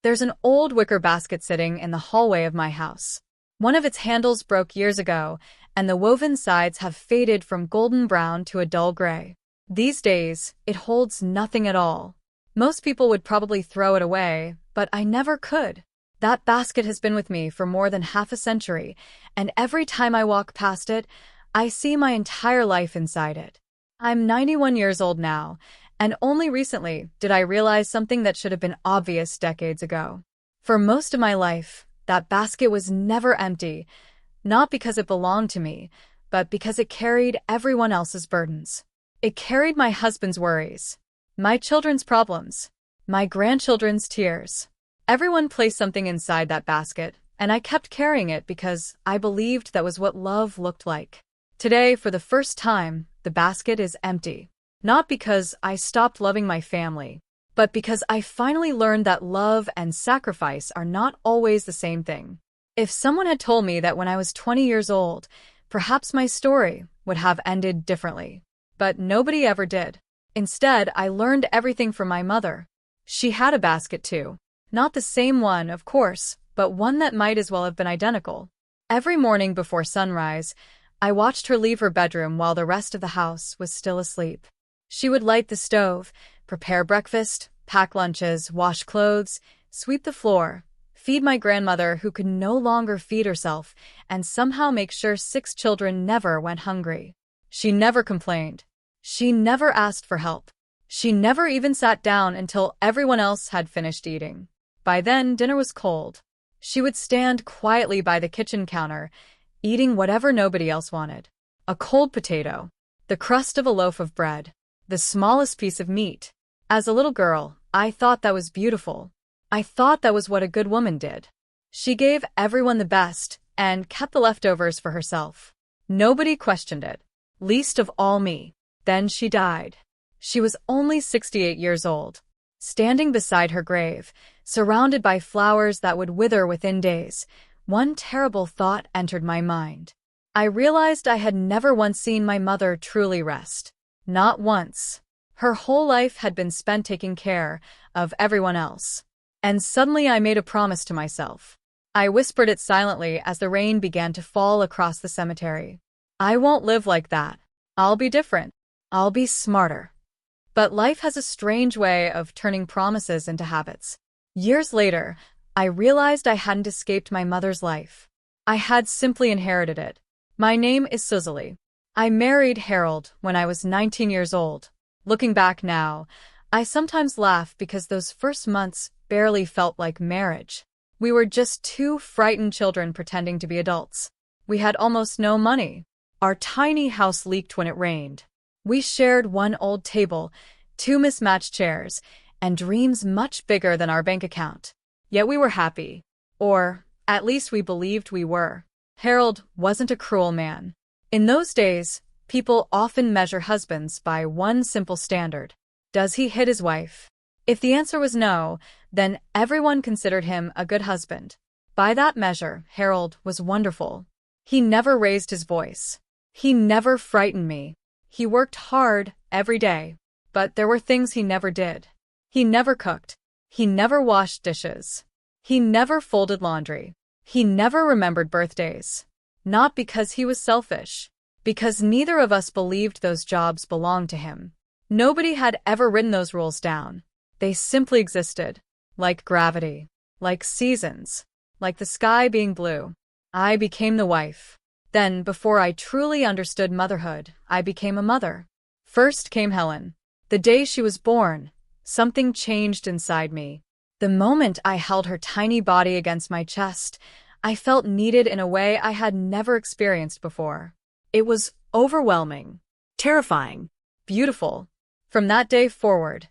There's an old wicker basket sitting in the hallway of my house. One of its handles broke years ago, and the woven sides have faded from golden brown to a dull gray. These days, it holds nothing at all. Most people would probably throw it away, but I never could. That basket has been with me for more than half a century, and every time I walk past it, I see my entire life inside it. I'm 91 years old now, and only recently did I realize something that should have been obvious decades ago. For most of my life, that basket was never empty, not because it belonged to me, but because it carried everyone else's burdens. It carried my husband's worries, my children's problems, my grandchildren's tears. Everyone placed something inside that basket, and I kept carrying it because I believed that was what love looked like. Today, for the first time, the basket is empty. Not because I stopped loving my family, but because I finally learned that love and sacrifice are not always the same thing. If someone had told me that when I was 20 years old, perhaps my story would have ended differently. But nobody ever did. Instead, I learned everything from my mother. She had a basket too. Not the same one, of course, but one that might as well have been identical. Every morning before sunrise, I watched her leave her bedroom while the rest of the house was still asleep. She would light the stove, prepare breakfast, pack lunches, wash clothes, sweep the floor, feed my grandmother who could no longer feed herself, and somehow make sure 6 children never went hungry. She never complained. She never asked for help. She never even sat down until everyone else had finished eating. By then, dinner was cold. She would stand quietly by the kitchen counter, eating whatever nobody else wanted. A cold potato, the crust of a loaf of bread, the smallest piece of meat. As a little girl, I thought that was beautiful. I thought that was what a good woman did. She gave everyone the best and kept the leftovers for herself. Nobody questioned it, least of all me. Then she died. She was only 68 years old, standing beside her grave, surrounded by flowers that would wither within days. One terrible thought entered my mind. I realized I had never once seen my mother truly rest. Not once. Her whole life had been spent taking care of everyone else. And suddenly I made a promise to myself. I whispered it silently as the rain began to fall across the cemetery. I won't live like that. I'll be different. I'll be smarter. But life has a strange way of turning promises into habits. Years later, I realized I hadn't escaped my mother's life. I had simply inherited it. My name is Cesily. I married Harold when I was 19 years old. Looking back now, I sometimes laugh because those first months barely felt like marriage. We were just 2 frightened children pretending to be adults. We had almost no money. Our tiny house leaked when it rained. We shared one old table, 2 mismatched chairs, and dreams much bigger than our bank account. Yet we were happy. Or, at least we believed we were. Harold wasn't a cruel man. In those days, people often measure husbands by one simple standard. Does he hit his wife? If the answer was no, then everyone considered him a good husband. By that measure, Harold was wonderful. He never raised his voice. He never frightened me. He worked hard every day. But there were things he never did. He never cooked. He never washed dishes. He never folded laundry. He never remembered birthdays. Not because he was selfish. Because neither of us believed those jobs belonged to him. Nobody had ever written those rules down. They simply existed. Like gravity. Like seasons. Like the sky being blue. I became the wife. Then, before I truly understood motherhood, I became a mother. First came Helen. The day she was born, something changed inside me. The moment I held her tiny body against my chest, I felt needed in a way I had never experienced before. It was overwhelming, terrifying, beautiful. From that day forward,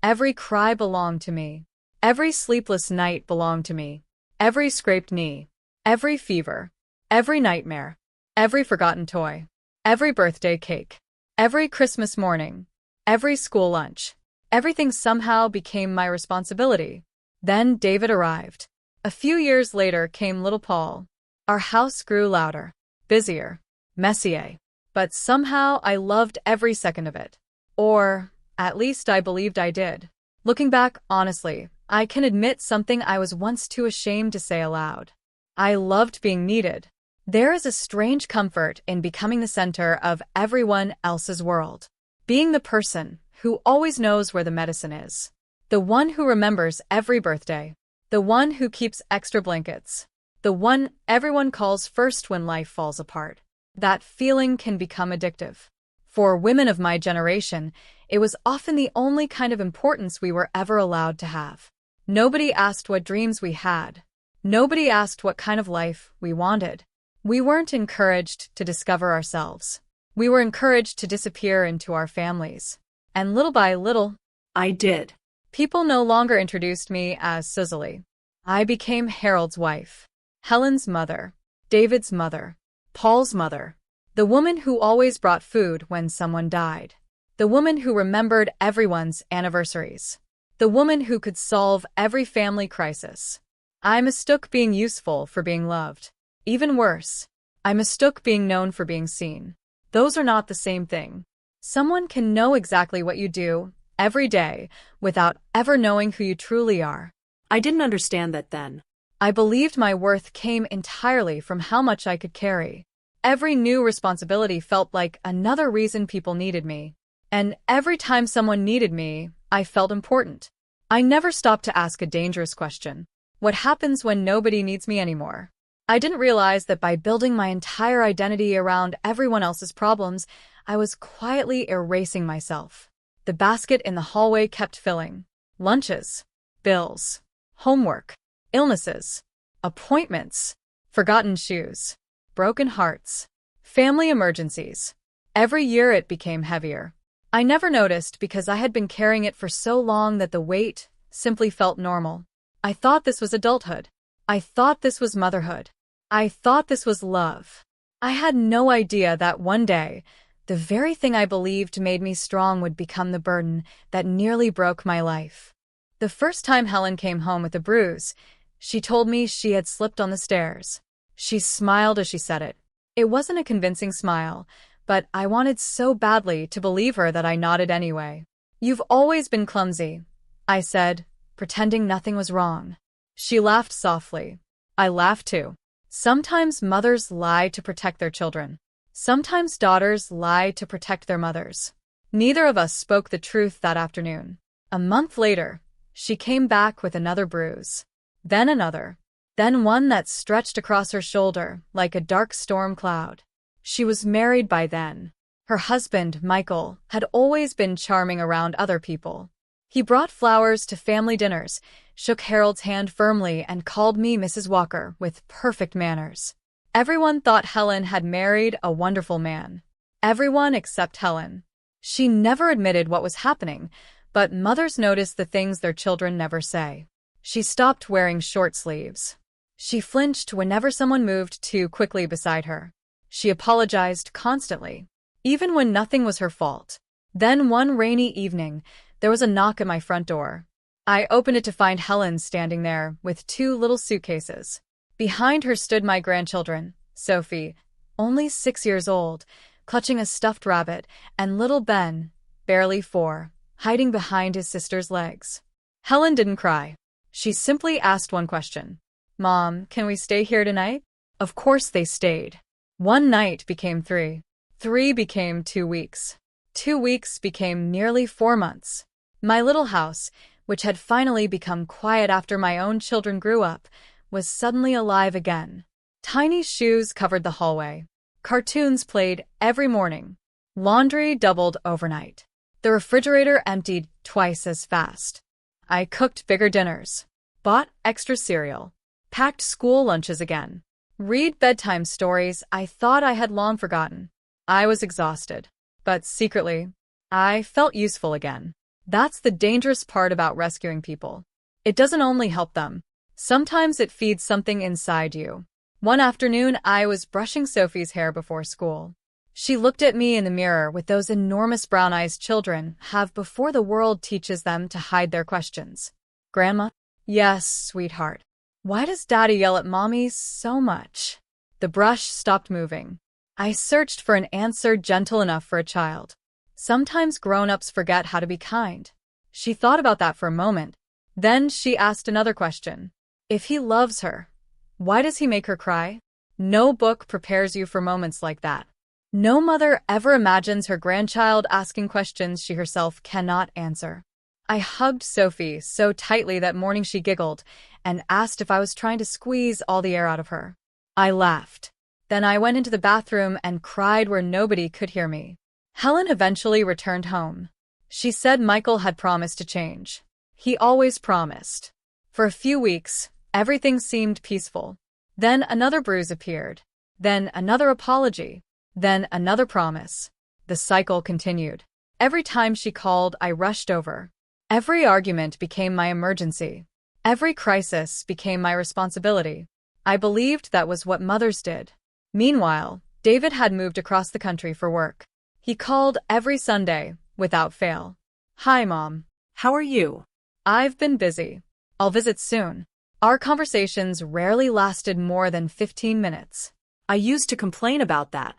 every cry belonged to me. Every sleepless night belonged to me. Every scraped knee. Every fever. Every nightmare. Every forgotten toy. Every birthday cake. Every Christmas morning. Every school lunch. Everything somehow became my responsibility. Then David arrived. A few years later came little Paul. Our house grew louder, busier, messier. But somehow I loved every second of it. Or, at least I believed I did. Looking back, honestly, I can admit something I was once too ashamed to say aloud. I loved being needed. There is a strange comfort in becoming the center of everyone else's world. Being the person who always knows where the medicine is. The one who remembers every birthday. The one who keeps extra blankets. The one everyone calls first when life falls apart. That feeling can become addictive. For women of my generation, it was often the only kind of importance we were ever allowed to have. Nobody asked what dreams we had. Nobody asked what kind of life we wanted. We weren't encouraged to discover ourselves. We were encouraged to disappear into our families. And little by little, I did. People no longer introduced me as Cesily. I became Harold's wife, Helen's mother, David's mother, Paul's mother, the woman who always brought food when someone died, the woman who remembered everyone's anniversaries, the woman who could solve every family crisis. I mistook being useful for being loved. Even worse, I mistook being known for being seen. Those are not the same thing. Someone can know exactly what you do every day without ever knowing who you truly are. I didn't understand that then. I believed my worth came entirely from how much I could carry. Every new responsibility felt like another reason people needed me. And every time someone needed me, I felt important. I never stopped to ask a dangerous question. What happens when nobody needs me anymore? I didn't realize that by building my entire identity around everyone else's problems, I was quietly erasing myself. The basket in the hallway kept filling. Lunches, bills, homework, illnesses, appointments, forgotten shoes, broken hearts, family emergencies. Every year it became heavier. I never noticed because I had been carrying it for so long that the weight simply felt normal. I thought this was adulthood. I thought this was motherhood. I thought this was love. I had no idea that one day, the very thing I believed made me strong would become the burden that nearly broke my life. The first time Helen came home with a bruise, she told me she had slipped on the stairs. She smiled as she said it. It wasn't a convincing smile, but I wanted so badly to believe her that I nodded anyway. "You've always been clumsy," I said, pretending nothing was wrong. She laughed softly. I laughed too. Sometimes mothers lie to protect their children. Sometimes daughters lie to protect their mothers. Neither of us spoke the truth that afternoon. A month later, she came back with another bruise. Then another. Then one that stretched across her shoulder like a dark storm cloud. She was married by then. Her husband, Michael, had always been charming around other people. He brought flowers to family dinners, shook Harold's hand firmly, and called me Mrs. Walker with perfect manners. Everyone thought Helen had married a wonderful man. Everyone except Helen. She never admitted what was happening, but mothers notice the things their children never say. She stopped wearing short sleeves. She flinched whenever someone moved too quickly beside her. She apologized constantly, even when nothing was her fault. Then one rainy evening, there was a knock at my front door. I opened it to find Helen standing there with 2 little suitcases. Behind her stood my grandchildren, Sophie, only 6 years old, clutching a stuffed rabbit, and little Ben, barely 4, hiding behind his sister's legs. Helen didn't cry. She simply asked one question. "Mom, can we stay here tonight?" Of course they stayed. One night became 3. 3 became 2 weeks. 2 weeks became nearly 4 months. My little house, which had finally become quiet after my own children grew up, was suddenly alive again. Tiny shoes covered the hallway. Cartoons played every morning. Laundry doubled overnight. The refrigerator emptied twice as fast. I cooked bigger dinners, bought extra cereal, packed school lunches again, read bedtime stories I thought I had long forgotten. I was exhausted, but secretly, I felt useful again. That's the dangerous part about rescuing people. It doesn't only help them. Sometimes it feeds something inside you. One afternoon, I was brushing Sophie's hair before school. She looked at me in the mirror with those enormous brown eyes children have before the world teaches them to hide their questions. "Grandma?" "Yes, sweetheart." "Why does Daddy yell at Mommy so much?" The brush stopped moving. I searched for an answer gentle enough for a child. Sometimes grown-ups forget how to be kind. She thought about that for a moment, Then she asked another question. If he loves her, why does he make her cry? No book prepares you for moments like that. No mother ever imagines her grandchild asking questions she herself cannot answer. I hugged Sophie so tightly that morning she giggled and asked if I was trying to squeeze all the air out of her. I laughed. Then I went into the bathroom and cried where nobody could hear me. Helen eventually returned home. She said Michael had promised to change. He always promised. For a few weeks, everything seemed peaceful. Then another bruise appeared. Then another apology. Then another promise. The cycle continued. Every time she called, I rushed over. Every argument became my emergency. Every crisis became my responsibility. I believed that was what mothers did. Meanwhile, David had moved across the country for work. He called every Sunday, without fail. Hi, Mom. How are you? I've been busy. I'll visit soon. Our conversations rarely lasted more than 15 minutes. I used to complain about that.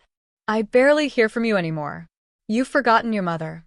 I barely hear from you anymore. You've forgotten your mother.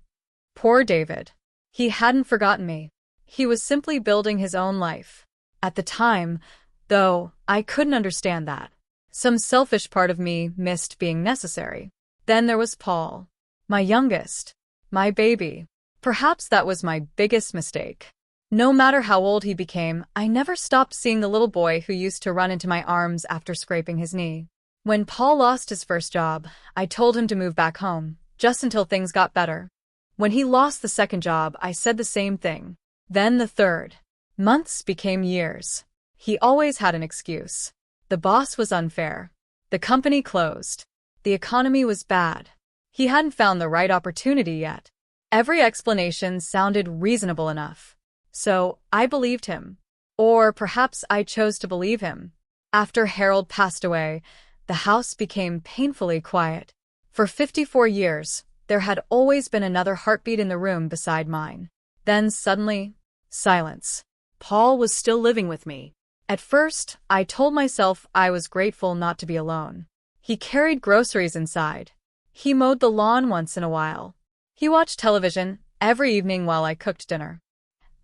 Poor David. He hadn't forgotten me. He was simply building his own life. At the time, though, I couldn't understand that. Some selfish part of me missed being necessary. Then there was Paul. My youngest. My baby. Perhaps that was my biggest mistake. No matter how old he became, I never stopped seeing the little boy who used to run into my arms after scraping his knee. When Paul lost his first job, I told him to move back home, just until things got better. When he lost the second job, I said the same thing. Then the third. Months became years. He always had an excuse. The boss was unfair. The company closed. The economy was bad. He hadn't found the right opportunity yet. Every explanation sounded reasonable enough. So I believed him. Or perhaps I chose to believe him. After Harold passed away, the house became painfully quiet. For 54 years, there had always been another heartbeat in the room beside mine. Then suddenly, silence. Paul was still living with me. At first, I told myself I was grateful not to be alone. He carried groceries inside. He mowed the lawn once in a while. He watched television every evening while I cooked dinner.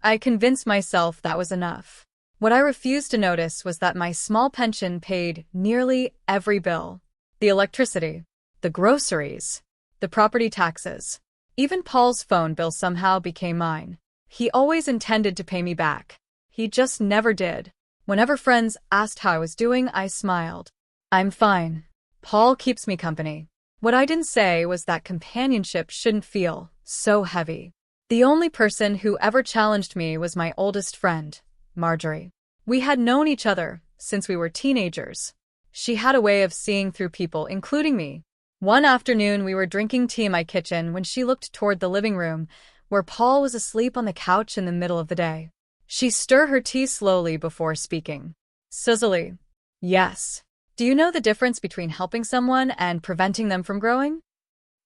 I convinced myself that was enough. What I refused to notice was that my small pension paid nearly every bill. The electricity, the groceries, the property taxes. Even Paul's phone bill somehow became mine. He always intended to pay me back. He just never did. Whenever friends asked how I was doing, I smiled. I'm fine. Paul keeps me company. What I didn't say was that companionship shouldn't feel so heavy. The only person who ever challenged me was my oldest friend, Marjorie. We had known each other since we were teenagers. She had a way of seeing through people, including me. One afternoon, we were drinking tea in my kitchen when she looked toward the living room, where Paul was asleep on the couch in the middle of the day. She stirred her tea slowly before speaking. Cesily. Yes. Do you know the difference between helping someone and preventing them from growing?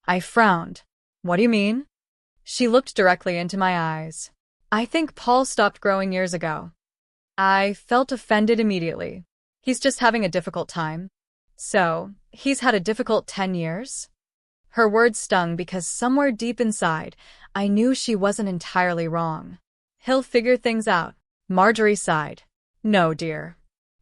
I frowned. What do you mean? She looked directly into my eyes. I think Paul stopped growing years ago. I felt offended immediately. He's just having a difficult time. So, he's had a difficult 10 years? Her words stung because somewhere deep inside, I knew she wasn't entirely wrong. He'll figure things out. Marjorie sighed. No, dear.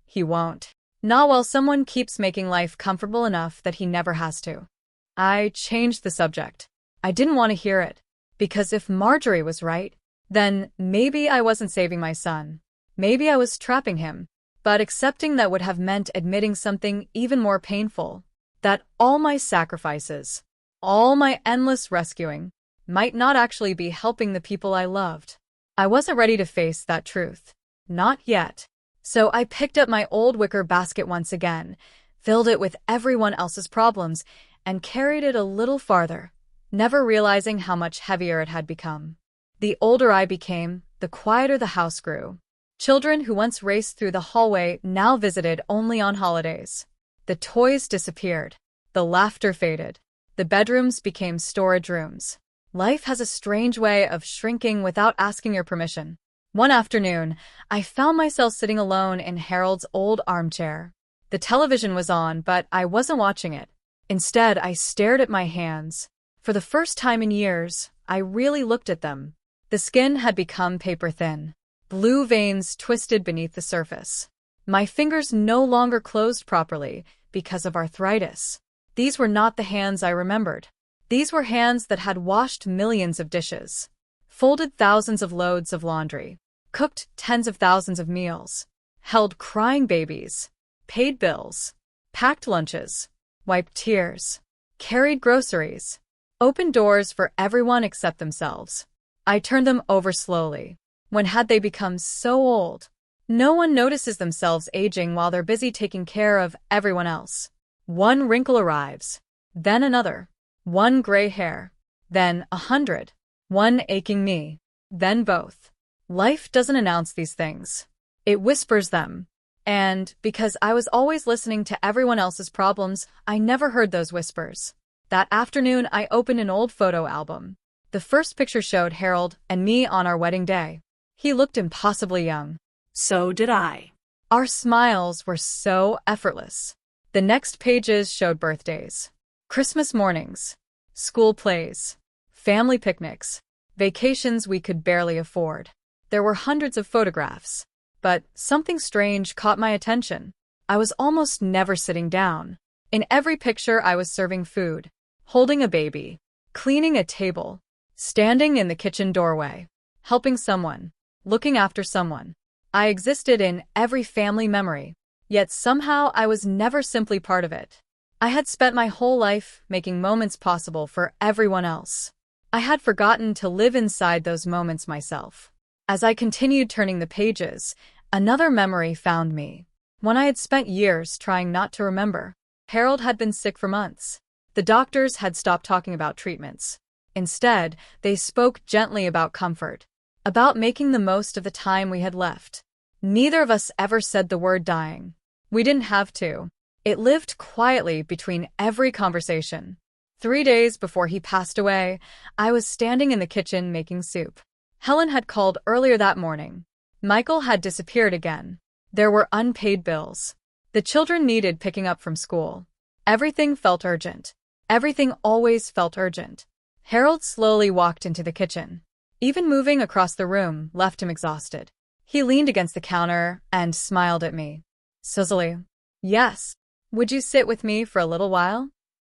He won't. Not while someone keeps making life comfortable enough that he never has to. I changed the subject. I didn't want to hear it. Because if Marjorie was right, then maybe I wasn't saving my son. Maybe I was trapping him. But accepting that would have meant admitting something even more painful. That all my sacrifices, all my endless rescuing, might not actually be helping the people I loved. I wasn't ready to face that truth. Not yet. So I picked up my old wicker basket once again, filled it with everyone else's problems, and carried it a little farther, never realizing how much heavier it had become. The older I became, the quieter the house grew. Children who once raced through the hallway now visited only on holidays. The toys disappeared. The laughter faded. The bedrooms became storage rooms. Life has a strange way of shrinking without asking your permission. One afternoon, I found myself sitting alone in Harold's old armchair. The television was on, but I wasn't watching it. Instead, I stared at my hands. For the first time in years, I really looked at them. The skin had become paper thin. Blue veins twisted beneath the surface. My fingers no longer closed properly because of arthritis. These were not the hands I remembered. These were hands that had washed millions of dishes, folded thousands of loads of laundry, cooked tens of thousands of meals, held crying babies, paid bills, packed lunches, wiped tears, carried groceries, opened doors for everyone except themselves. I turned them over slowly. When had they become so old? No one notices themselves aging while they're busy taking care of everyone else. One wrinkle arrives, then another. One gray hair, then 100. One aching knee, then both. Life doesn't announce these things. It whispers them. And because I was always listening to everyone else's problems, I never heard those whispers. That afternoon, I opened an old photo album. The first picture showed Harold and me on our wedding day. He looked impossibly young. So did I. Our smiles were so effortless. The next pages showed birthdays, Christmas mornings, school plays, family picnics, vacations we could barely afford. There were hundreds of photographs, but something strange caught my attention. I was almost never sitting down. In every picture, I was serving food, holding a baby, cleaning a table, standing in the kitchen doorway, helping someone, looking after someone. I existed in every family memory, yet somehow I was never simply part of it. I had spent my whole life making moments possible for everyone else. I had forgotten to live inside those moments myself. As I continued turning the pages, another memory found me. One I had spent years trying not to remember. Harold had been sick for months. The doctors had stopped talking about treatments. Instead, they spoke gently about comfort, about making the most of the time we had left. Neither of us ever said the word dying. We didn't have to. It lived quietly between every conversation. 3 days before he passed away, I was standing in the kitchen making soup. Helen had called earlier that morning. Michael had disappeared again. There were unpaid bills. The children needed picking up from school. Everything felt urgent. Everything always felt urgent. Harold slowly walked into the kitchen. Even moving across the room left him exhausted. He leaned against the counter and smiled at me. Cesily. Yes. Would you sit with me for a little while?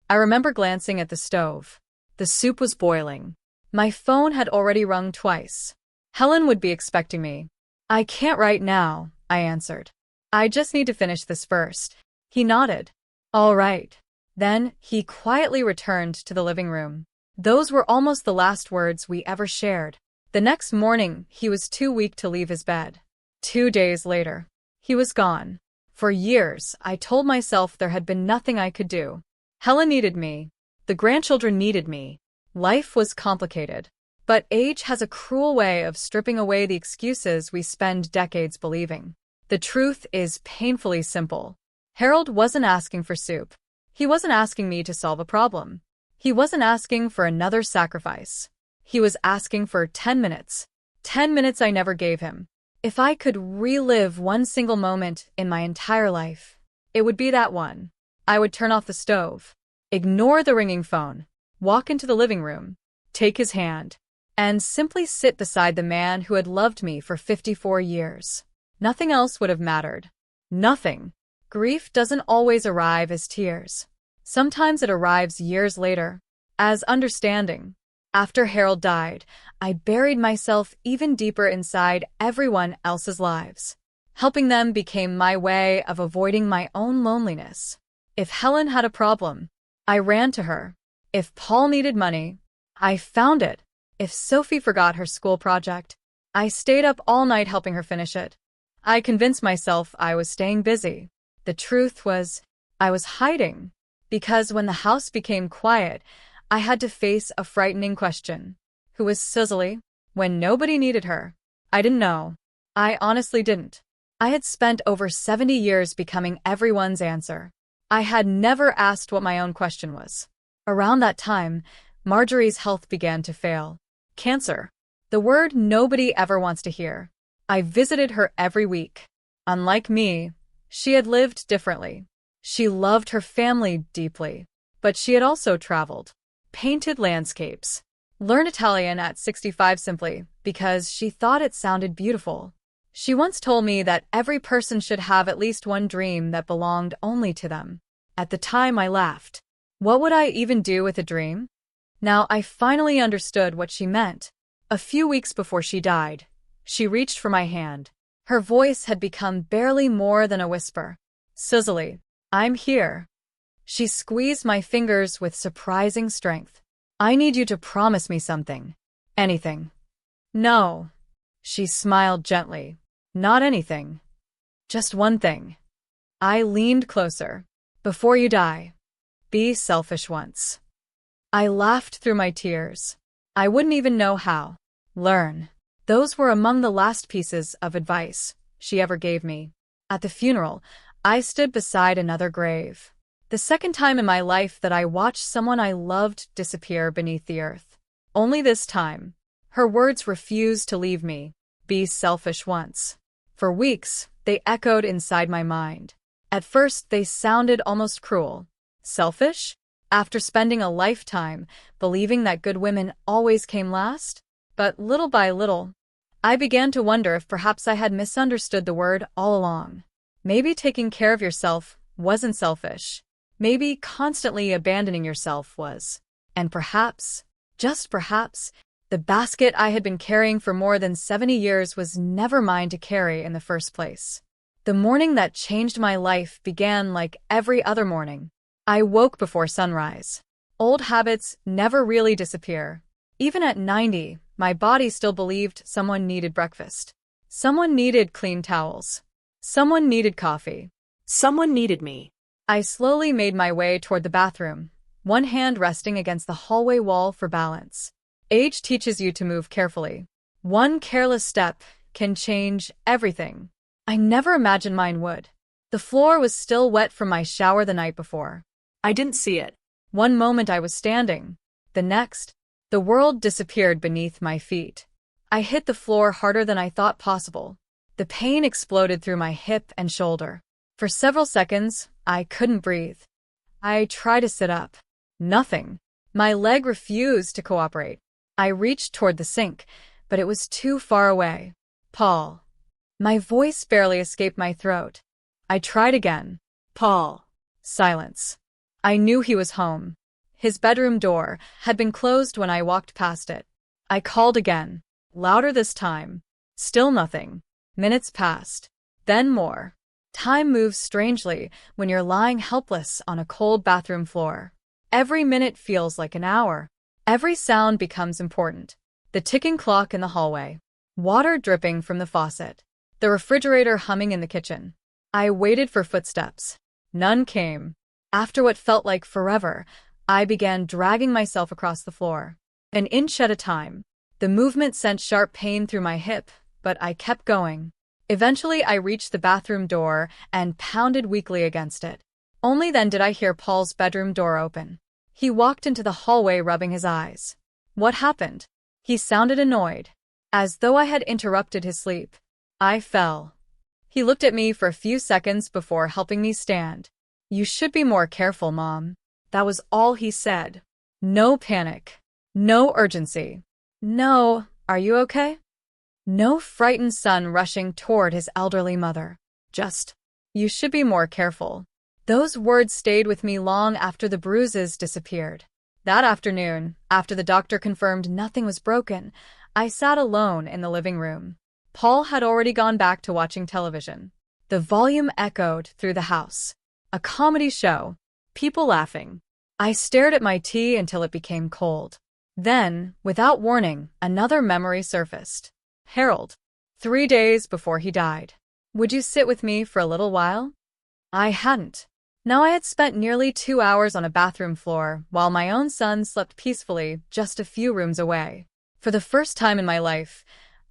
I remember glancing at the stove. The soup was boiling. My phone had already rung twice. Helen would be expecting me. I can't right now, I answered. I just need to finish this first. He nodded. All right. Then he quietly returned to the living room. Those were almost the last words we ever shared. The next morning, he was too weak to leave his bed. 2 days later, he was gone. For years, I told myself there had been nothing I could do. Helen needed me. The grandchildren needed me. Life was complicated. But age has a cruel way of stripping away the excuses we spend decades believing. The truth is painfully simple. Harold wasn't asking for soup. He wasn't asking me to solve a problem. He wasn't asking for another sacrifice. He was asking for 10 minutes. 10 minutes I never gave him. If I could relive one single moment in my entire life, it would be that one. I would turn off the stove, ignore the ringing phone, walk into the living room, take his hand, and simply sit beside the man who had loved me for 54 years. Nothing else would have mattered. Nothing. Grief doesn't always arrive as tears. Sometimes it arrives years later, as understanding. After Harold died, I buried myself even deeper inside everyone else's lives. Helping them became my way of avoiding my own loneliness. If Helen had a problem, I ran to her. If Paul needed money, I found it. If Sophie forgot her school project, I stayed up all night helping her finish it. I convinced myself I was staying busy. The truth was, I was hiding. Because when the house became quiet, I had to face a frightening question. Who was Cesily? When nobody needed her. I didn't know. I honestly didn't. I had spent over 70 years becoming everyone's answer. I had never asked what my own question was. Around that time, Marjorie's health began to fail. Cancer. The word nobody ever wants to hear. I visited her every week. Unlike me, she had lived differently. She loved her family deeply, but she had also traveled, painted landscapes, learned Italian at 65 simply because she thought it sounded beautiful. She once told me that every person should have at least one dream that belonged only to them. At the time, I laughed. What would I even do with a dream? Now I finally understood what she meant. A few weeks before she died, she reached for my hand. Her voice had become barely more than a whisper. Cesily, I'm here. She squeezed my fingers with surprising strength. I need you to promise me something. Anything. No. She smiled gently. Not anything. Just one thing. I leaned closer. Before you die, be selfish once. I laughed through my tears. I wouldn't even know how. Learn. Those were among the last pieces of advice she ever gave me. At the funeral, I stood beside another grave. The second time in my life that I watched someone I loved disappear beneath the earth. Only this time, her words refused to leave me. Be selfish once. For weeks, they echoed inside my mind. At first, they sounded almost cruel. Selfish? After spending a lifetime believing that good women always came last? But little by little, I began to wonder if perhaps I had misunderstood the word all along. Maybe taking care of yourself wasn't selfish. Maybe constantly abandoning yourself was. And perhaps, just perhaps, the basket I had been carrying for more than 70 years was never mine to carry in the first place. The morning that changed my life began like every other morning. I woke before sunrise. Old habits never really disappear. Even at 90, my body still believed someone needed breakfast. Someone needed clean towels. Someone needed coffee. Someone needed me. I slowly made my way toward the bathroom, one hand resting against the hallway wall for balance. Age teaches you to move carefully. One careless step can change everything. I never imagined mine would. The floor was still wet from my shower the night before. I didn't see it. One moment I was standing. The next, the world disappeared beneath my feet. I hit the floor harder than I thought possible. The pain exploded through my hip and shoulder. For several seconds, I couldn't breathe. I tried to sit up. Nothing. My leg refused to cooperate. I reached toward the sink, but it was too far away. Paul. My voice barely escaped my throat. I tried again. Paul. Silence. I knew he was home. His bedroom door had been closed when I walked past it. I called again, louder this time. Still nothing. Minutes passed. Then more. Time moves strangely when you're lying helpless on a cold bathroom floor. Every minute feels like an hour. Every sound becomes important. The ticking clock in the hallway. Water dripping from the faucet. The refrigerator humming in the kitchen. I waited for footsteps. None came. After what felt like forever, I began dragging myself across the floor. An inch at a time. The movement sent sharp pain through my hip, but I kept going. Eventually, I reached the bathroom door and pounded weakly against it. Only then did I hear Paul's bedroom door open. He walked into the hallway rubbing his eyes. What happened? He sounded annoyed, as though I had interrupted his sleep. I fell. He looked at me for a few seconds before helping me stand. You should be more careful, Mom. That was all he said. No panic. No urgency. No, are you okay? No frightened son rushing toward his elderly mother. Just, you should be more careful. Those words stayed with me long after the bruises disappeared. That afternoon, after the doctor confirmed nothing was broken, I sat alone in the living room. Paul had already gone back to watching television. The volume echoed through the house. A comedy show. People laughing. I stared at my tea until it became cold. Then, without warning, another memory surfaced. Harold. 3 days before he died. Would you sit with me for a little while? I hadn't. Now I had spent nearly 2 hours on a bathroom floor while my own son slept peacefully just a few rooms away. For the first time in my life,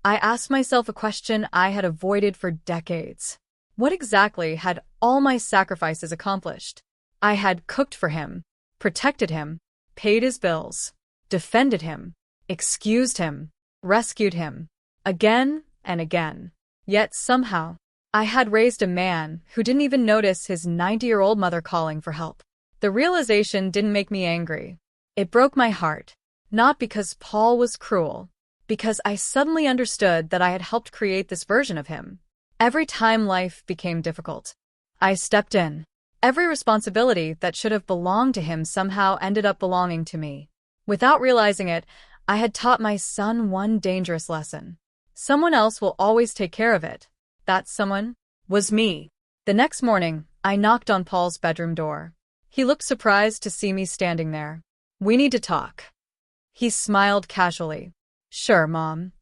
I asked myself a question I had avoided for decades. What exactly had all my sacrifices accomplished? I had cooked for him, protected him, paid his bills, defended him, excused him, rescued him, again and again. Yet somehow, I had raised a man who didn't even notice his 90-year-old mother calling for help. The realization didn't make me angry. It broke my heart, not because Paul was cruel, because I suddenly understood that I had helped create this version of him. Every time life became difficult, I stepped in. Every responsibility that should have belonged to him somehow ended up belonging to me. Without realizing it, I had taught my son one dangerous lesson. Someone else will always take care of it. That someone was me. The next morning, I knocked on Paul's bedroom door. He looked surprised to see me standing there. "We need to talk." He smiled casually. "Sure, Mom."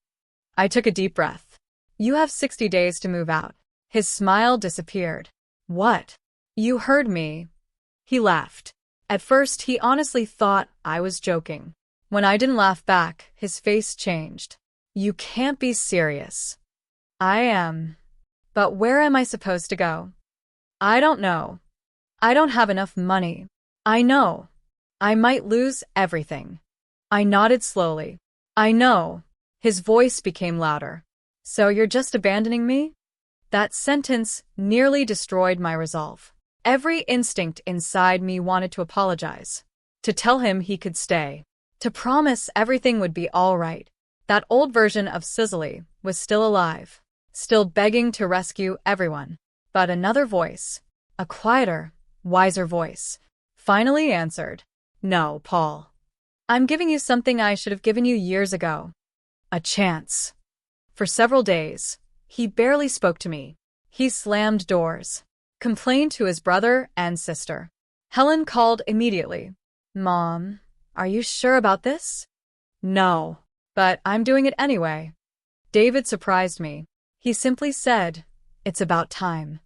I took a deep breath. "You have 60 days to move out." His smile disappeared. "What? You heard me." He laughed. At first, he honestly thought I was joking. When I didn't laugh back, his face changed. "You can't be serious." "I am. But where am I supposed to go?" "I don't know. I don't have enough money." "I know. I might lose everything." I nodded slowly. "I know." His voice became louder. "So you're just abandoning me?" That sentence nearly destroyed my resolve. Every instinct inside me wanted to apologize, to tell him he could stay, to promise everything would be all right. That old version of Cesily was still alive, still begging to rescue everyone. But another voice, a quieter, wiser voice, finally answered, "No, Paul. I'm giving you something I should have given you years ago. A chance." For several days, he barely spoke to me. He slammed doors, complained to his brother and sister. Helen called immediately. "Mom, are you sure about this?" "No, but I'm doing it anyway." David surprised me. He simply said, "It's about time."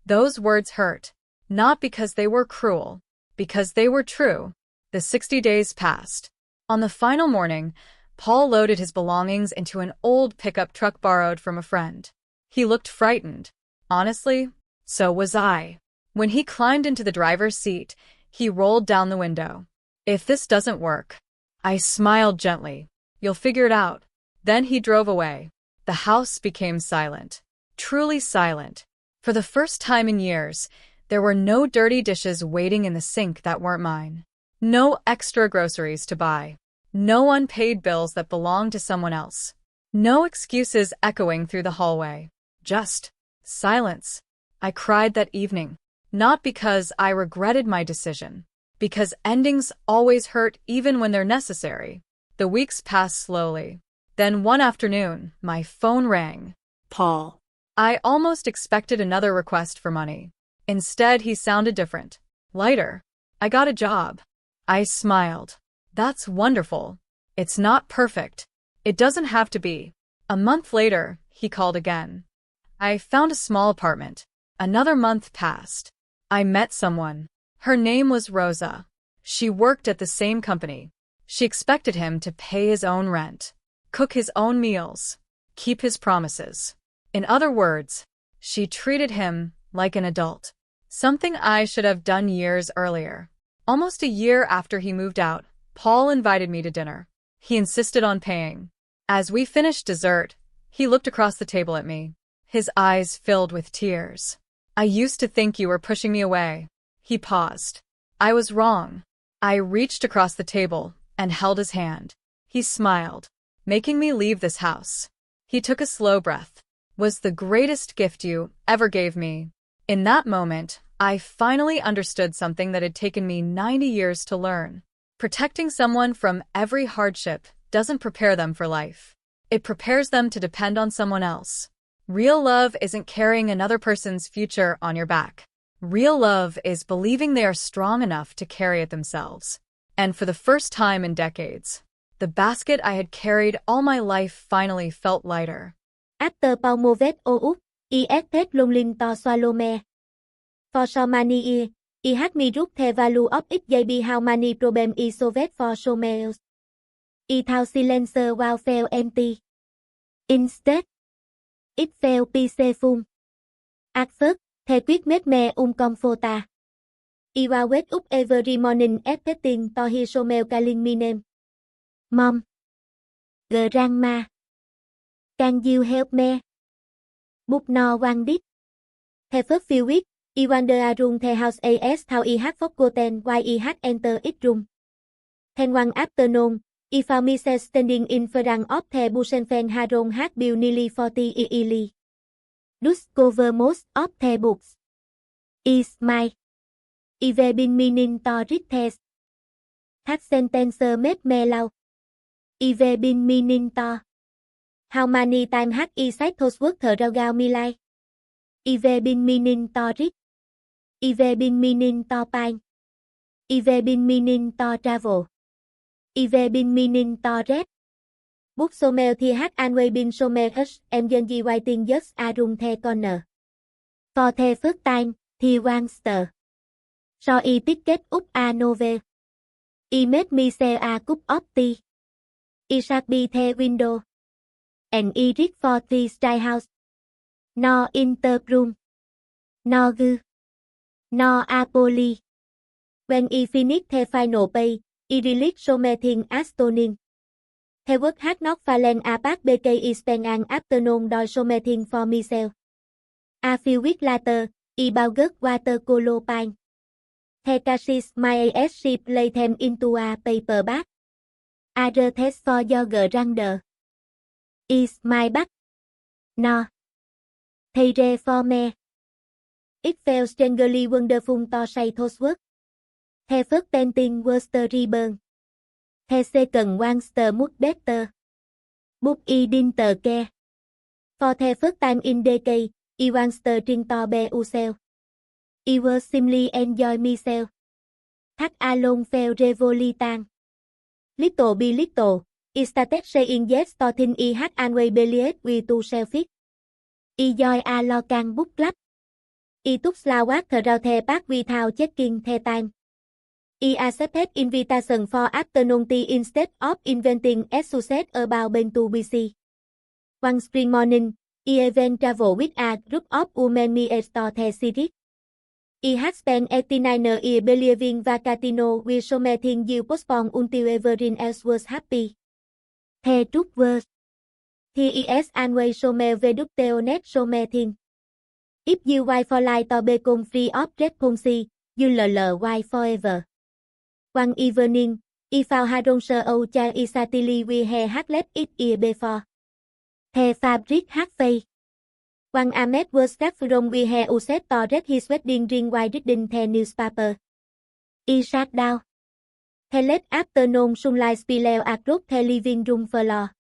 Those words hurt, not because they were cruel, because they were true. The 60 days passed. On the final morning, Paul loaded his belongings into an old pickup truck borrowed from a friend. He looked frightened. Honestly, so was I. When he climbed into the driver's seat, he rolled down the window. "If this doesn't work," I smiled gently, "you'll figure it out." Then he drove away. The house became silent, truly silent. For the first time in years, there were no dirty dishes waiting in the sink that weren't mine. No extra groceries to buy. No unpaid bills that belonged to someone else. No excuses echoing through the hallway. Just silence. I cried that evening, not because I regretted my decision, because endings always hurt even when they're necessary. The weeks passed slowly. Then one afternoon, my phone rang. Paul. I almost expected another request for money. Instead, he sounded different, lighter. "I got a job." I smiled. "That's wonderful. It's not perfect. It doesn't have to be." A month later, he called again. "I found a small apartment." Another month passed. I met someone. Her name was Rosa. She worked at the same company. She expected him to pay his own rent, cook his own meals, keep his promises. In other words, she treated him like an adult. Something I should have done years earlier. Almost a year after he moved out, Paul invited me to dinner. He insisted on paying. As we finished dessert, he looked across the table at me. His eyes filled with tears. "I used to think you were pushing me away." He paused. I was wrong. I reached across the table and held his hand. He smiled, making me leave this house. He took a slow breath. "Was the greatest gift you ever gave me." In that moment, I finally understood something that had taken me 90 years to learn. Protecting someone from every hardship doesn't prepare them for life. It prepares them to depend on someone else. Real love isn't carrying another person's future on your back. Real love is believing they are strong enough to carry it themselves. And for the first time in decades, the basket I had carried all my life finally felt lighter. After Paumovet Out, IST Longlin to Salome. For so many years, IH me rút the value of XJB how many problem is solved for so males. I thou silencer while felt empty. Instead, it felt peaceful. At first, the quick made me uncomfortable. I wake up every morning expecting to hear so male calling me name. Mom. Grandma. Can you help me? But no one did. The first few weeks, I wander around the house as how IH forgotten why IH entered its room. Then one afternoon, I found myself standing in front of the Busenfen Haron had built nearly 40 yearly. Discover most of the books. Is my. I've been meaning to read these. That sentence made me laugh. I've been meaning to. How many times have I said those words throughout my life? I've been meaning to read. I've been meaning to find. I've been meaning to travel. I've been meaning to read. Book so many thì had always been so much energy writing just around the corner. For the first time, he wants to. So I picked up a novel. I made myself a cup of tea. I sat by the window. And I read for the dry house. No interroom. No good. No apology. When I finished the final page, I realized so many things astonishing. The work had not fallen apart because I spent an afternoon doing so many things for myself. A few weeks later, I bought watercolor paint. The cashies my ship laid them into a paper bag. Other test for your grandeur. Is my bag? No. Thầy re for me. It felt strangely wonderful to say those words. The first painting was the ribbon. The second one's the much better. But I didn't care. For the first time in decades, I was trying to be myself. I was simply enjoy myself. That alone felt revolutionary. Little by little, I started saying yes to things I had always believed were too selfish. I joined a local book club. I took slow walk throughout the park without checking the time. I accepted invitation for afternoon tea instead of inventing excuses about being too busy. One spring morning, I even traveled with a group of women me to the city. I had spent 89 years believing Vacatino with so many things you postponed until everyone else was happy. The truth was, is always so many veducteonet so many things. If you wait for life to become free of responsibility, you'll wait forever. One evening, I found Haron Sir Cha Cesily we had left it year before. The fabric had faded. One Ahmed was cut from we had used to read his wedding ring while reading the newspaper. I sat down. The late afternoon sunlight spilled across the living room floor.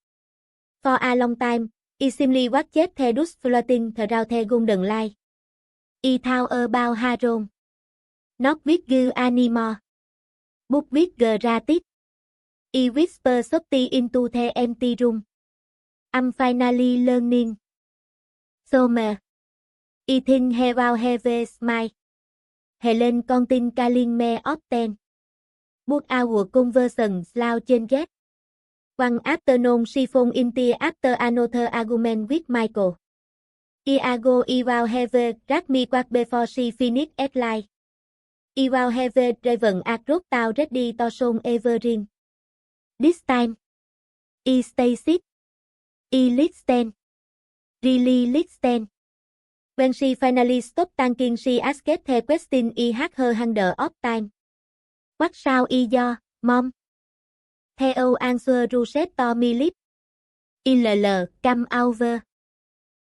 For a long time, I simply watched the dust floating throughout the golden light. I thought about Haron. Not with you anymore. But with gratitude. I whispered softly into the empty room. I'm finally learning. So much. I think about heavy smile. Helen continue calling me often. But our conversation slow changed. One afternoon she phoned in after another argument with Michael. Iago Iwao have dragged me quite before she finished at light. Iwao have driven across town ready to show everything. This time, I stay sit. I listen. Really listen. When she finally stopped thinking she asked the question I had her hundred of time. What sao do, Mom? Theo answer Roset to me lip. ILL come over.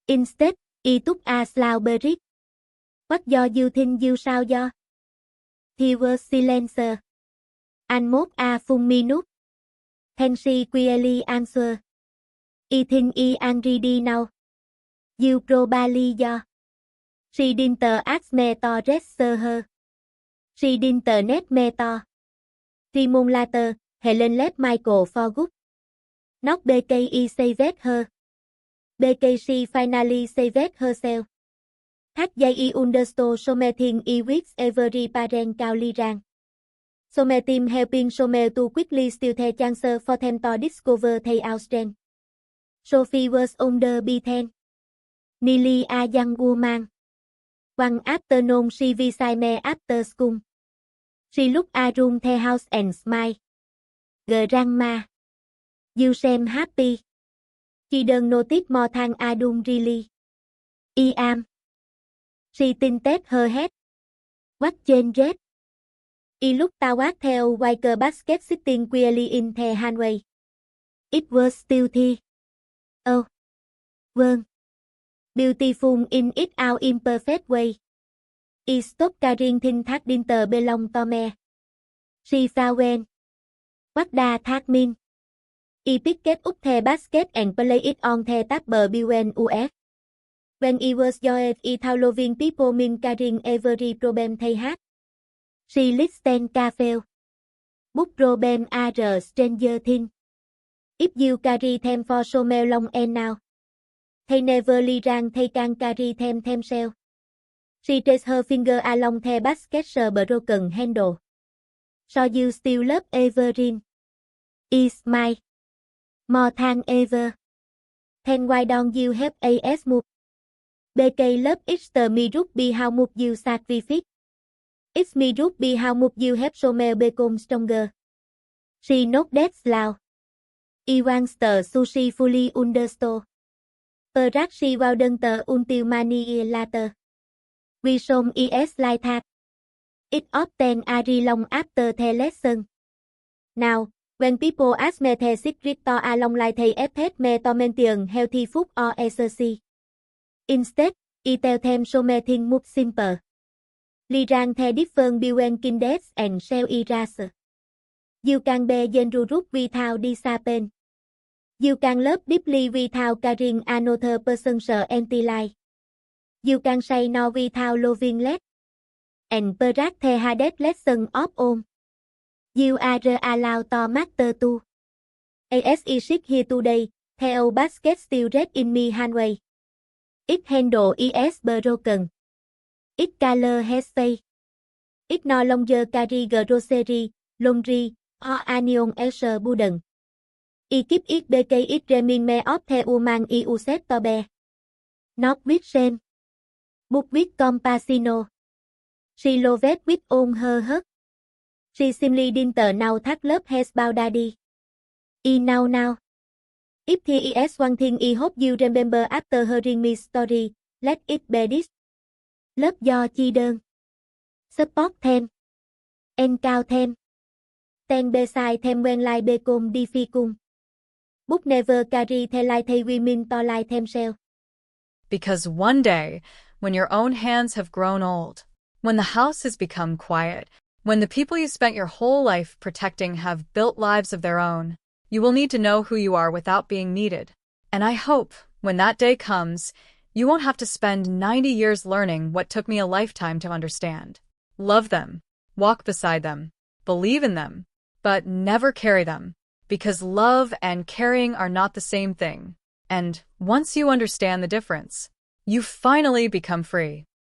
Instead, I took a slow breath. What do you think you sao do? He was silence. And mốt a full minute. Then she quietly answer. I think I am ready now. You probably do. She didn't ask me to register her. She didn't net me to. 3 months later, Helen left Michael for good. Not because I saved her. Because she finally saved herself. That day I understood so many things I wish every parent clearly ran. So many team helping so many to quickly steal the chance for them to discover their strength. Sophie was under beaten. Nearly a young woman. One afternoon she visited me after school. She looked around the house and smiled. Grandma. You seem happy. She don't notice more than I do really. I am. She tilted her head. What changed? I looked toward the wicker basket sitting quietly in the hallway. It was stealthy. Oh. Vâng. Beautiful in its out imperfect way. I stopped carrying things that didn't belong to me. She frowned. What does that mean? I picked up the basket and placed it on the table between us. When I was young, I thought loving people meant carrying every problem they had. She listened carefully. Book problem are stranger things. If you carry them for so long now, they never learn they can carry them themselves. She traced her finger along the basket's broken handle. So you still love Everin? Is my more than ever. Then why don't you help us move? BK love it's the me be how much you sacrifice. It's me be how much you help so me become stronger. She nodded loud. I want the sushi fully understood. Perhaps she wouldn't until many later. We some is like that. It often are long after the lesson. Now, when people ask me the secret to a long life they affect me to maintain healthy food or exercise. Instead, I tell them so many things much simpler. Liran the difference between kindness and self-erasure. You can be generous without discipline. You can love deeply without carrying another person's empty life. You can say no without loving less. And perhaps the hardest lesson of all. You are allowed to master too. As I sit here today, the old basket still rests in my handway. Its handle is broken. Its color has faded. It no longer carry grocery, laundry, or onion as a burden. I keep it because it reminds me of the woman I used to be. Not with shame, but with compassion. She loved with all her heart. She simply didn't know that love has boundary. I know now. If there is one thing I hope you remember after hearing my story, let it be this. Love your children. Support them. Encourage them. Stand beside them when life becomes difficult. But never carry the life they women to life themselves. Because one day, when your own hands have grown old, when the house has become quiet, when the people you spent your whole life protecting have built lives of their own, you will need to know who you are without being needed. And I hope, when that day comes, you won't have to spend 90 years learning what took me a lifetime to understand. Love them, walk beside them, believe in them, but never carry them, because love and caring are not the same thing. And once you understand the difference, you finally become free.